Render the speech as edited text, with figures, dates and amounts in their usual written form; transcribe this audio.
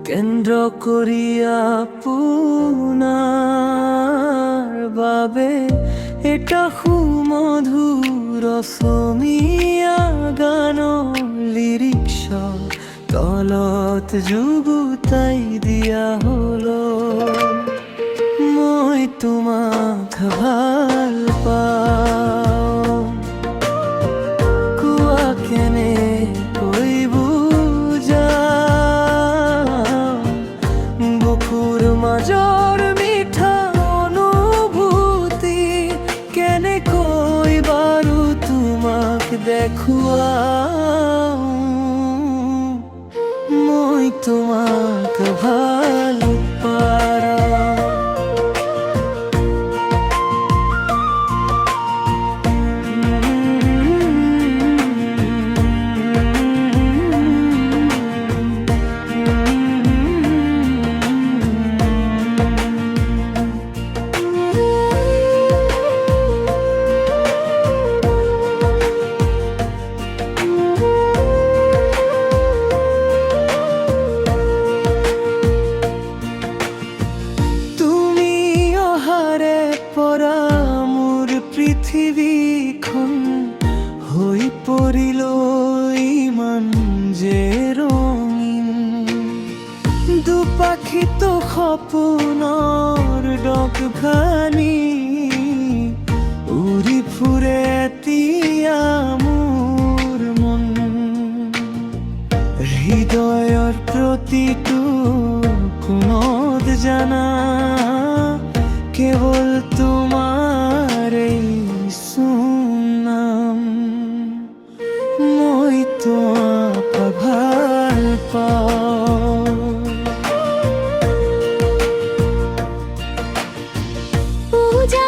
কেন্দ্র করিয়া পুনার বাবে এটা সুমধুর অসমীয়া গান লিৰিক্স তলত যুগুতাই দিয়া হলো মই তোমাক ভাল পাওঁ কোৱা কেনে কৈ বুজাওঁ বুকুৰ মাজৰ মিঠা অনুভূতি কেনেকৈ বাৰু তোমাক দেখুৱাওঁ মই তোমাক ভাল পাওঁ। পৃথিৱীখন হৈ পৰিল ইমান যে ৰঙীন দুপাখিত সপোনৰ ডক ভানি উৰি ফুৰে এতিয়া মোৰ মন হৃদয়ৰ প্ৰতিটো কোণত জানা কেৱল তোমাৰে সুনাম মই তোমাক ভাল পাওঁ। পূজা